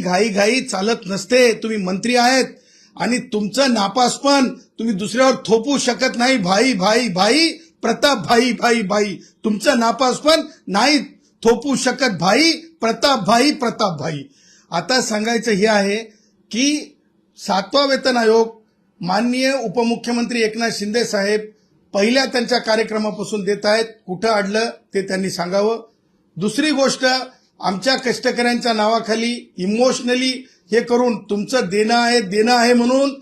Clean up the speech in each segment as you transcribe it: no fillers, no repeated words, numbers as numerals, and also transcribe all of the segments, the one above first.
घाई चालत नसते. तुम्ही मंत्री आहेत आणि तुमचं नापासपण तुम्ही दुसऱ्यावर थोपू शकत नाही. भाई भाई भाई प्रताप भाई भाई भाई तुमचं नापासपण नाही थोपू शकत. भाई प्रताप भाई. आता सांगायचं हे आहे की 7वा वेतन आयोग माननीय उपमुख्यमंत्री एकनाथ शिंदे साहेब पहिल्या त्यांच्या कार्यक्रमापासून देत आहेत. कुठं अडलं ते त्यांनी सांगावं. दुसरी गोष्ट, आमच्या कष्टकऱ्यांच्या नावाखाली इमोशनली हे करून तुमचं देणं आहे म्हणून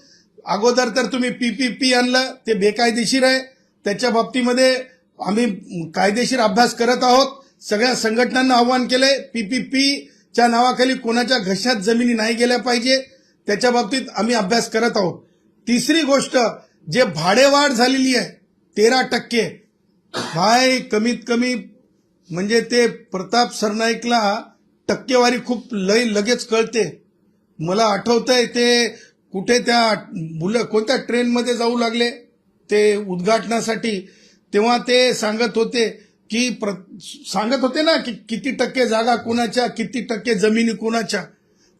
अगोदर तर तुम्ही PPP आणलं, ते बेकायदेशीर आहे. त्याच्या बाबतीमध्ये आम्ही कायदेशीर अभ्यास करत आहोत. सगळ्या संघटनांना आव्हान केलंय, PPPच्या नावाखाली कोणाच्या घशात जमिनी नाही गेल्या पाहिजे, त्याच्या बाबतीत आम्ही अभ्यास करत आहोत. तिसरी गोष्ट, जे भाडेवाढ झालेली आहे 13%, भाई कमीत कमी म्हणजे ते प्रताप सरनाईकला टक्केवारी खूप लगेच कळते. मला आठवतंय ते कुठे त्या कोणत्या ट्रेनमध्ये जाऊ लागले ते उद्घाटनासाठी, तेव्हा ते सांगत होते ना की किती टक्के जागा कोणाच्या, किती टक्के जमिनी कोणाच्या.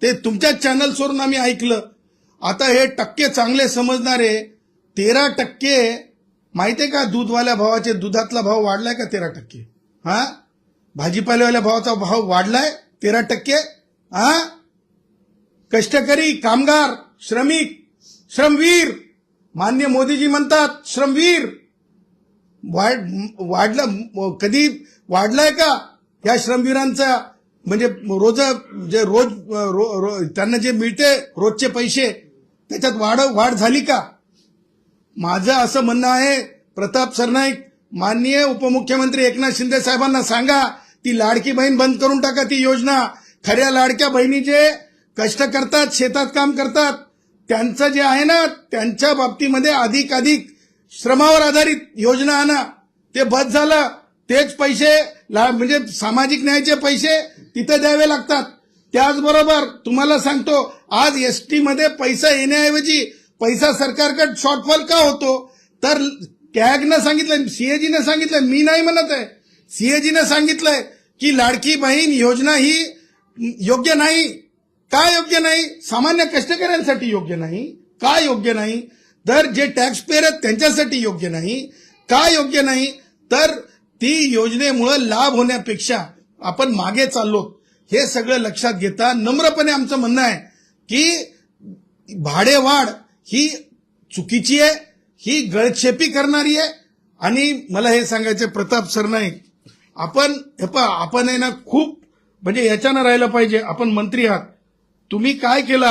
ते तुमच्या चॅनल्सवरून आम्ही ऐकलं. आता हे टक्के चांगले समजणारे 13%, माहितीये का दूधवाल्या भावाचे दुधातला भाव वाढलाय का 13%? हा, भाजीपाल्यावाल्या भावाचा भाव वाढलाय 13%. हा, कष्टकरी, कामगार, श्रमिक, श्रमवीर, माननीय मोदीजी म्हणतात श्रमवीर वाढलं. कधी वाढलाय का या श्रमवीरांचा? म्हणजे रोज त्यांना जे मिळते रोजचे पैसे, त्याच्यात वाढ झाली का? माझं असं म्हणणं आहे, प्रताप सरनाईक, माननीय उपमुख्यमंत्री एकनाथ शिंदे साहेबांना सांगा ती लाडकी बहीण बंद करून टाका. ती योजना, खऱ्या लाडक्या बहिणी जे कष्ट करतात, शेतात काम करतात, त्यांचं जे आहे ना, त्यांच्या बाबतीमध्ये अधिक श्रमावर आधारित योजना आणा. ते बस झालं. तेच पैसे म्हणजे सामाजिक न्यायाचे पैसे तिथे द्यावे लागतात. त्याचबरोबर तुम्हाला सांगतो, आज एसटी मध्ये पैसा येण्याऐवजी पैसा सरकारकडे शॉर्टफॉल का होतो? तर कॅगनं सांगितलं, सीएजीनं सांगितलं, मी नाही म्हणत आहे, सीएजीनं सांगितलंय की लाडकी बहीण योजना ही योग्य नाही. का योग्य नाही? सामान्य कष्टकऱ्यांसाठी योग्य नाही. का योग्य नाही? तर जे टॅक्स पेयर आहेत त्यांच्यासाठी योग्य नाही. का योग्य नाही? तर ती योजनेमुळे लाभ होण्यापेक्षा आपण मागे चाललो. हे सगळं लक्षात घेता नम्रपणे आमचं म्हणणं आहे की भाडेवाढ ही चुकीची आहे, ही गळचेपी करणारी आहे. आणि मला हे सांगायचं, प्रताप सरनाईक, आपण आहे ना खूप म्हणजे याच्यानं राहिलं पाहिजे. आपण मंत्री आहात, तुम्ही काय केलं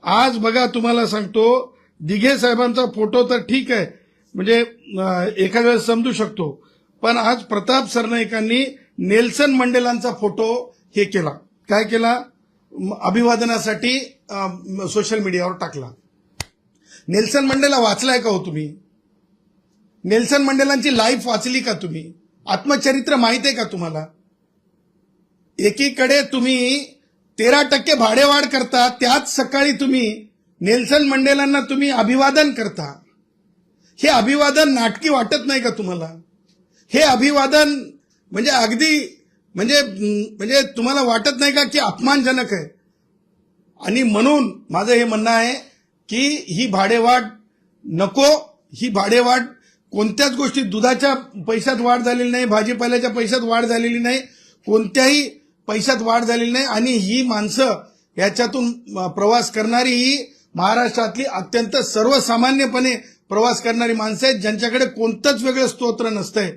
आज बघा, तुम्हाला सांगतो, दिघे साहेबांचा फोटो तर ठीक आहे, म्हणजे एखाद्या वेळेस समजू शकतो, पण आज प्रताप सरनाईकांनी नेल्सन मंडेलांचा फोटो हे केला. काय केला? अभिवादनासाठी सोशल मीडियावर टाकला. नेल्सन मंडेला वाचलाय का हो तुम्ही? नेल्सन मंडेलांची लाईफ वाचली का तुम्ही? आत्मचरित्र माहित आहे का तुम्हाला? एकीकडे तुम्ही 13% भाडेवाढ करता, त्याच सकाळी तुम्ही नेल्सन मंडेलांना तुम्ही अभिवादन करता. हे अभिवादन नाटकी वाटत नाही का तुम्हाला? हे अभिवादन म्हणजे अगदी म्हणजे तुम्हाला वाटत नाही का की अपमानजनक आहे? आणि म्हणून माझं हे म्हणणं आहे की ही भाडेवाढ नको. ही भाडेवाढ कोणत्याच गोष्टी, दुधाच्या पैशात वाढ झालेली नाही, भाजीपाल्याच्या पैशात वाढ झालेली नाही, कोणत्याही पैशात वाढ झालेली नाही. आणि ही माणसं याच्यातून प्रवास करणारी ही महाराष्ट्रातली अत्यंत सर्वसामान्यपणे प्रवास करणारी माणसं आहेत, ज्यांच्याकडे कोणतंच वेगळं स्तोत्र नसतंय.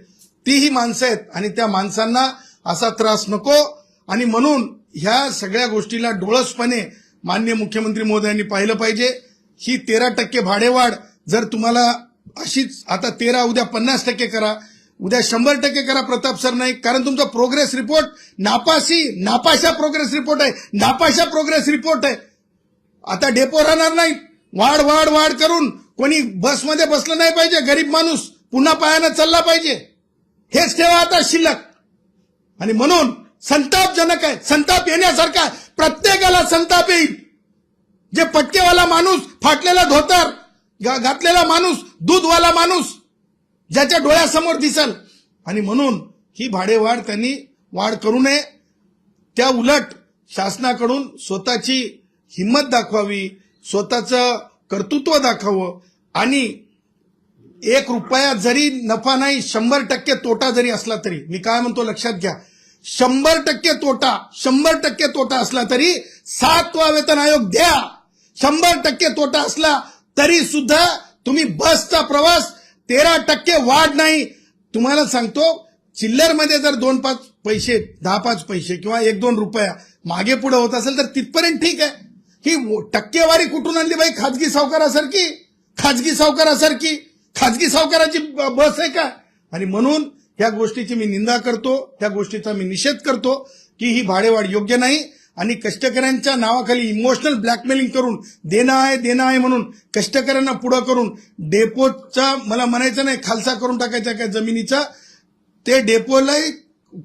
ती ही माणसं आहेत आणि त्या माणसांना असा त्रास नको. आणि म्हणून ह्या सगळ्या गोष्टीला डोळसपणे माननीय मुख्यमंत्री महोदयांनी पाहिलं पाहिजे. ही 13% भाडेवाढ जर तुम्हाला अशीच आता 13 उद्या 50% करा, उद्या 100% करा प्रताप सरनाईक, कारण तुमचा प्रोग्रेस रिपोर्ट नापाशा प्रोग्रेस रिपोर्ट आहे, नापाशा प्रोग्रेस रिपोर्ट आहे. आता डेपो राहणार नाही. वाढ करून कोणी बसमध्ये बसलं नाही पाहिजे. गरीब माणूस पुन्हा पायानं चालला पाहिजे. हेच ठेवा आता शिल्लक. आणि म्हणून संतापजनक आहे, संताप येण्यासारखा, प्रत्येकाला संताप येईल. जे पटकेवाला माणूस, फाटलेला धोतर घातलेला माणूस, दूधवाला माणूस ज्याच्या डोळ्यासमोर दिसल. आणि म्हणून ही भाडेवाढ त्यांनी वाढ करू नये. त्या उलट शासनाकडून स्वतःची हिंमत दाखवावी, स्वतःचं कर्तृत्व दाखवावं आणि 1 रुपया जरी नफा नाही 100% तोटा जरी असला तरी, मी काय म्हणतो लक्षात घ्या, 100% तोटा असला तरी 7वा वेतन आयोग द्या. 100% तोटा असला तरी सुद्धा तुम्ही बसचा प्रवास 13% वाढ नाही. तुम्हाला सांगतो, चिल्लरमध्ये जर 2-5 पैसे 10-5 पैसे किंवा 1-2 रुपया मागे पुढे होत असेल तर तिथपर्यंत ठीक आहे. ही टक्केवारी कुठून आणली बाई? खाजगी सावकाराची बस आहे का? आणि म्हणून या गोष्टीची मी निंदा करतो, त्या गोष्टीचा मी निषेध करतो की ही भाडेवाढ योग्य नाही. आणि कष्टकऱ्यांच्या नावाखाली इमोशनल ब्लॅकमेलिंग करून देणं आहे म्हणून कष्टकऱ्यांना पुढं करून डेपोचा, मला म्हणायचं नाही खालसा करून टाकायचा काय जमिनीचा, ते डेपोलाही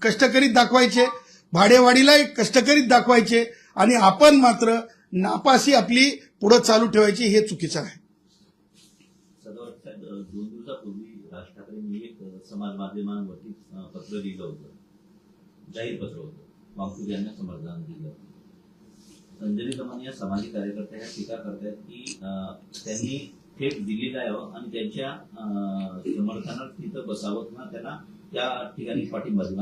कष्टकरीत दाखवायचे, भाडेवाढीलाही कष्टकरीत दाखवायचे आणि आपण मात्र नापासी आपली पुढं चालू ठेवायची. हे चुकीचं आहे. 2 दिवसापूर्वी राज ठाकरेंनी एक समाज माध्यमांवरती पत्र लिहिलं होतं, जाहीर पत्र होतं, वांगचूक यांना समर्थन दिलं. अंजली दमन या सामाजिक कार्यकर्त्या ह्या टीका करतायत की त्यांनी थेट दिल्लीला यावं आणि त्यांच्या समर्थनात तिथं बसावं किंवा त्यांना त्या ठिकाणी पाठिंबा दिला.